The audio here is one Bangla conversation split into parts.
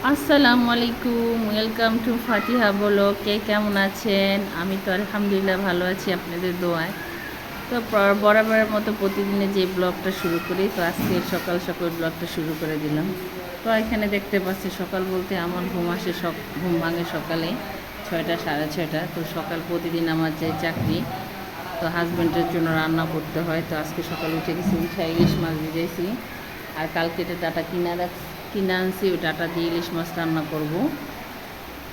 আসসালামু আলাইকুম, ওয়েলকাম টু ফাতিহা ব্লগ। কে কেমন আছেন? আমি তো আলহামদুলিল্লাহ ভালো আছি আপনাদের দোয়ায়। তো বরাবরের মতো প্রতিদিনে যে ব্লগটা শুরু করি, তো আজকে সকাল সকাল ব্লগটা শুরু করে দিলাম। তো এখানে দেখতে পাচ্ছি সকাল বলতে আমার ঘুম ভাঙে সকালে 6টা 6:30। তো সকাল প্রতিদিন আমার যে চাকরি, তো হাজব্যান্ডের জন্য রান্না করতে হয়। তো আজকে সকালে উঠে গেছি, উঠে ইলিশ মাছ ভিজাইছি। আর কালকে এটা ডাটা কিনে আনছি, ওই ডাটা দিয়ে ইলিশ মাছ রান্না করব,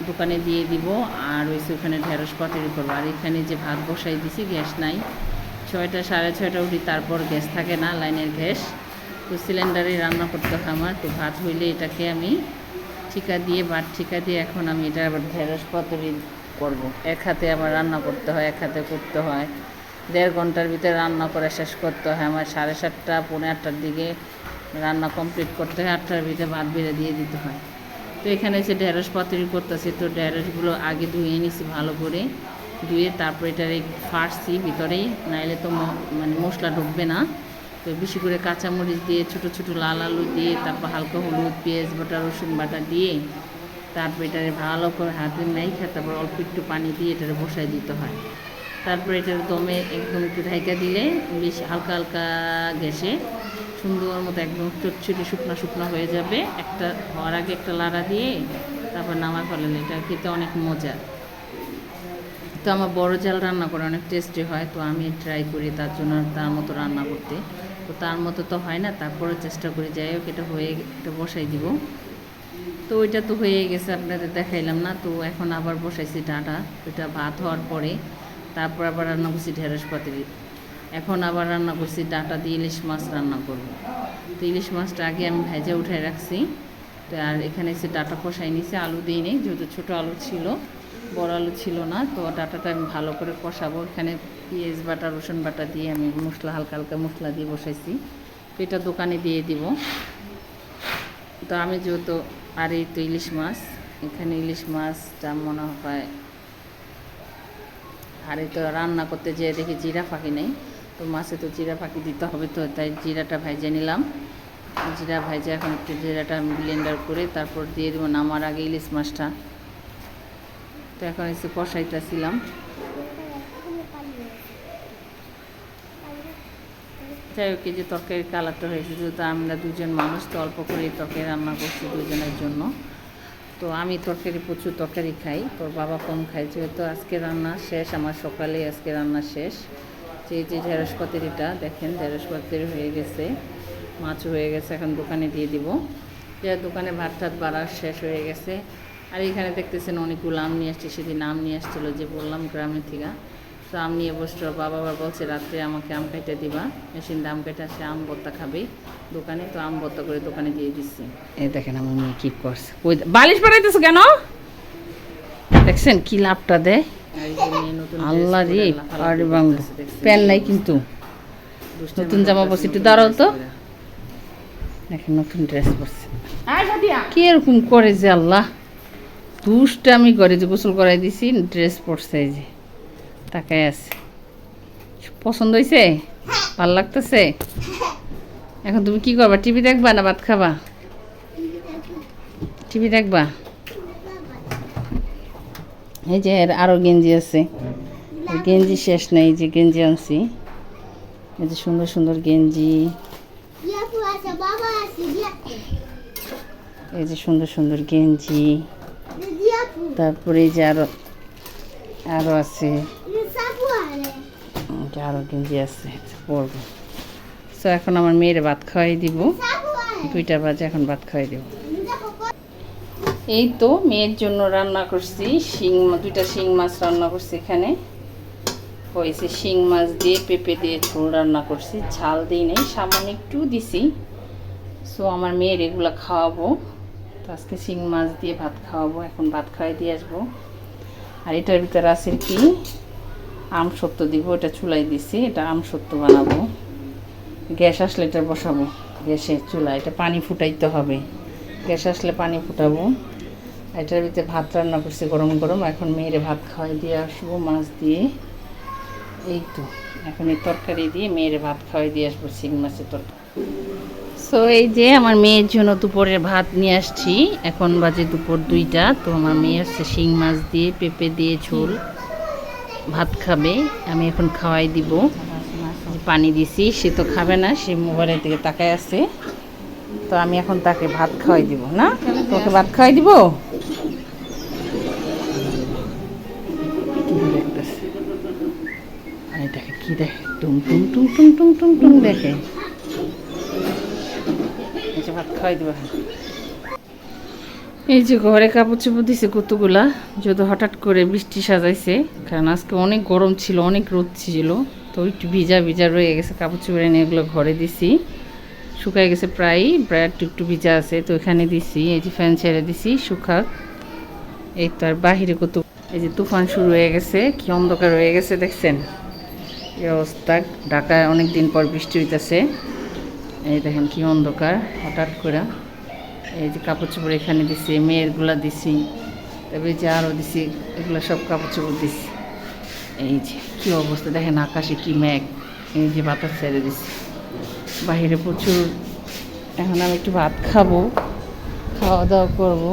দোকানে দিয়ে দিব। আর ওখানে ঢেঁড়স পাতুরি করবো। আর এখানে যে ভাত বসাই দিছি, গ্যাস নাই। 6টা 6:30 উঠি, তারপর গ্যাস থাকে না, লাইনের গ্যাস। তো সিলিন্ডারে রান্না করতে হয় আমার। তো ভাত হইলে এটাকে আমি ভাত ঠিকা দিয়ে এখন আমি এটা আবার ঢেঁড়স পাতুরি করব। এক হাতে আবার রান্না করতে হয়, এক হাতে করতে হয়। 1.5 ঘন্টার ভিতরে রান্না করে শেষ করতে হয় আমার। 7:30 পৌনে 8টার দিকে রান্না কমপ্লিট করতে হয়, 8টার ভিতরে ভাত বেড়ে দিয়ে দিতে হয়। তো এখানে এসে ঢেঁড়স পাতুরি করতেছি। তো ঢেঁড়সগুলো আগে ধুয়ে নিছি ভালো করে, ধুয়ে তারপর এটার ফাটছি ভিতরেই, নাইলে তো মানে মশলা ঢুকবে না। তো বেশি করে কাঁচামরিচ দিয়ে, ছোট ছোট লাল আলু দিয়ে, তারপর হালকা হলুদ, পেঁয়াজ বাটা, রসুন বাটা দিয়ে, তারপর এটারে ভালো করে হাতে মেখে, তারপর অল্প একটু পানি দিয়ে এটারে বসাই দিতে হয়। তারপর এটার দমে একদম একটু ঢাইকা দিলে, বেশ হালকা হালকা গ্যাসে সুন্দর মতো একদম চটচটি শুকনো শুকনো হয়ে যাবে। একটা হওয়ার আগে একটা লাড়া দিয়ে তারপর নামায় ফেলেন। এটা খেতে অনেক মজা। তো আমার বড় জাল রান্না করে অনেক টেস্টি হয়। তো আমি ট্রাই করি তার জন্য তার মতো রান্না করতে। তো তার মতো তো হয় না, তারপরে চেষ্টা করি। যাই হোক, এটা বসাই দিব। তো ওইটা তো হয়ে গেছে, আপনাদের দেখাইলাম না। তো এখন আবার বসাইছি ডাঁটা। ওইটা ভাত হওয়ার পরে তারপর আবার রান্না করছি ঢেঁড়স পাতুরি। এখন আবার রান্না করছি ডাঁটা দিয়ে ইলিশ মাছ রান্না করব। তো ইলিশ মাছটা আগে আমি ভেজে উঠাই রাখছি। তো আর এখানে এসে ডাঁটা কষাই নিছি, আলু দিই নেই, যেহেতু ছোটো আলু ছিল, বড় আলু ছিল না। তো ডাঁটাটা আমি ভালো করে কষাবো। এখানে পেঁয়াজ বাটা, রসুন বাটা দিয়ে আমি মশলা, হালকা হালকা মশলা দিয়ে বসাইছি। তো এটা দোকানে দিয়ে দিব। তো আমি যেহেতু, আর এই তো ইলিশ মাছ, এখানে ইলিশ মাছটা মনে হয়, আর এই তো রান্না করতে যেয়ে দেখি জিরা ফাঁকি নেই। তো মাছে তো জিরা ফাঁকি দিতে হবে, তো তাই জিরাটা ভেজে নিলাম। জিরা ভেজে এখন একটু জিরাটা ব্লেন্ডার করে তারপর দিয়ে দেবো নামার আগে ইলিশ মাছটা। তো এখন একটু কষাইতেছিলাম। যাই হোক, যে তরকারির কালারটা হয়েছে, যেহেতু আমরা দুজন মানুষ, তো অল্প করে তরকারি রান্না করছি দুজনের জন্য। তো আমি প্রচুর তরকারি খাই, তোর বাবা কম খায়। যেহেতু আজকে রান্না শেষ আমার, সকালে আজকে রান্না শেষ। যে ঢেঁড়স পাতুরিটা দেখেন, ঢেঁড়স পাতুরি হয়ে গেছে, মাছও হয়ে গেছে। এখন দোকানে দিয়ে দিব। যে দোকানে ভাত টাত বাড়া শেষ হয়ে গেছে। আর এখানে দেখতেছেন অনেকগুলো আম নিয়ে আসছে। সেদিন আম নিয়ে আসছিলো, যে বললাম গ্রামের থেকে। তো আম নিয়ে বসছিল। বাবা আবার বলছে রাত্রে আমাকে আম কেটে দিবা, মেশিন আম কেটে আসে, আম ভর্তা খাবে দোকানে। তো আম ভর্তা করে দোকানে দিয়ে দিচ্ছি। এই দেখেন আমার মেয়ে কি করছে, ওই বালিশ বানাইতেছে কেন, দেখছেন কি লাভটা দেয়। আল্লাহ রে, আরে বাংলা প্যান নাই কিন্তু, নতুন জামা পরছি। একটু দাঁড়াও তো, দেখেন নতুন ড্রেস পরছে। কি এরকম করে যে আল্লাহ, দুষ্টামি করে। যে গোসল করাই দিছি, ড্রেস পরছে, এই যে তাকায় আছে। পছন্দ হয়েছে? ভাল লাগতেছে? এখন তুমি কি করবা? টিভি দেখবা না ভাত খাবা? টিভি দেখবা? এই যে আরও গেঞ্জি আছে, গেঞ্জি শেষ নেই। যে গেঞ্জি আনছি, এই যে সুন্দর সুন্দর গেঞ্জি, এই যে সুন্দর সুন্দর গেঞ্জি। তারপরে এই যে আরো আরো আছে, আরো গেঞ্জি আছে, পরবো। তো এখন আমার মেয়ের ভাত খাওয়াই দিব, 2টা বাজে, এখন ভাত খাওয়াই দিব। এই তো মেয়ের জন্য রান্না করছি 2টা শিং মাছ রান্না করছি। এখানে হয়েছে শিং মাছ দিয়ে পেঁপে দিয়ে ঝোল রান্না করছি, ঝাল দিই নেই, সামান্য একটু দিছি। সো আমার মেয়ের এগুলো খাওয়াবো। তো আজকে শিং মাছ দিয়ে ভাত খাওয়াবো, এখন ভাত খাওয়াই দিয়ে আসবো। আর এটার ভিতরে আছে কি আম সত্য দিব, এটা চুলাই দিছি, এটা আম সত্য বানাবো। গ্যাস আসলে এটা বসাবো গ্যাসে, চুলা, এটা পানি ফুটাইতে হবে। গ্যাস আসলে পানি ফুটাবো। এটার ভিতরে ভাত রান্না করছি গরম গরম। এখন মেয়েরে ভাত খাওয়াই দিয়ে আসবো মাছ দিয়ে। এই তো এখন এই তরকারি দিয়ে মেয়েরে ভাত খাওয়াই দিয়ে আসবো, শিং মাছের তরকারি। সো এই যে আমার মেয়ের জন্য দুপুরের ভাত নিয়ে আসছি। এখন বাজে দুপুর 2টা। তো আমার মেয়ে হচ্ছে শিং মাছ দিয়ে পেঁপে দিয়ে ঝোল ভাত খাবে। আমি এখন খাওয়াই দিব। পানি দিছি, সে তো খাবে না, সে মোবাইলের দিকে তাকায় আছে। তো আমি এখন তাকে ভাত খাওয়াই দিব। না, তোকে ভাত খাওয়াই দিব। দেখে কি দেখে, টুম টুম টুম টুম টুম টুম টুম দেখে। ভাত খাওয়াই দিব। এই যে ঘরে কাপড় চোপড় দিছে কতগুলা, যদি হঠাৎ করে বৃষ্টি সাজাইছে, কারণ আজকে অনেক গরম ছিল, অনেক রোদ ছিল। তো একটু ভিজা ভিজা রয়ে গেছে, কাপড় চোপড় এনে এগুলো ঘরে দিছি। শুকাই গেছে প্রায় একটু একটু ভিজা আছে, তো এখানে দিছি। এই যে ফ্যান ছেড়ে দিছি শুকাক। এই তো আর বাহিরে কত, এই যে তুফান শুরু হয়ে গেছে, কি অন্ধকার হয়ে গেছে দেখছেন এই অবস্থা। ঢাকায় অনেক দিন পর বৃষ্টি হইতেছে। এই দেখেন কি অন্ধকার হঠাৎ করে। এই যে কাপড় চোপড় এখানে দিছি, মেয়েরগুলা দিছি, তারপরে যে আরও দিছি, এগুলো সব কাপড় চোপড় দিছি। এই যে কী অবস্থা দেখেন, আকাশে কি মেঘ। এই যে বাতাস ছেড়ে দিছি, বাহিরে প্রচুর। এখন আমি একটু ভাত খাবো, খাওয়া দাওয়া করবো।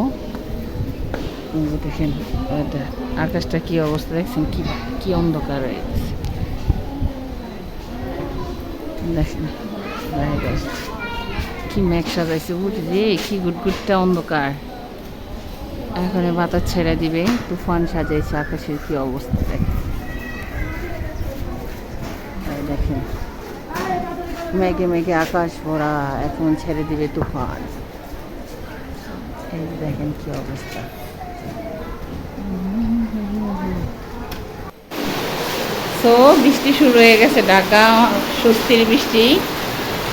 এই যে দেখেন এটা আকাশটা কি অবস্থা দেখছেন, কি কি অন্ধকার হয়ে গেছে দেখেন। বাইরে আসছে কি মেঘ সাজাইছে, বুঝি রে কি গুটগুটটা অন্ধকার। এখন বাতাস ছেড়ে দিবে, তুফান সাজাইছে, আকাশের কি অবস্থা দেখেন। দেখেন মেঘে মেঘে আকাশ ভরা, এখন ছেড়ে দিবে তুফান। এই দেখেন কি অবস্থা। তো বৃষ্টি শুরু হয়ে গেছে, ঢাকা স্বস্তির বৃষ্টি।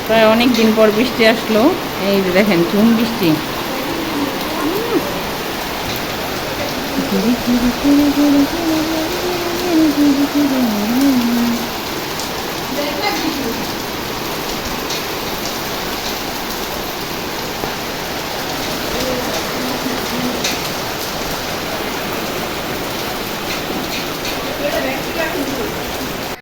প্রায় অনেক দিন পর বৃষ্টি আসলো। এই যে দেখেন ঝুম বৃষ্টি।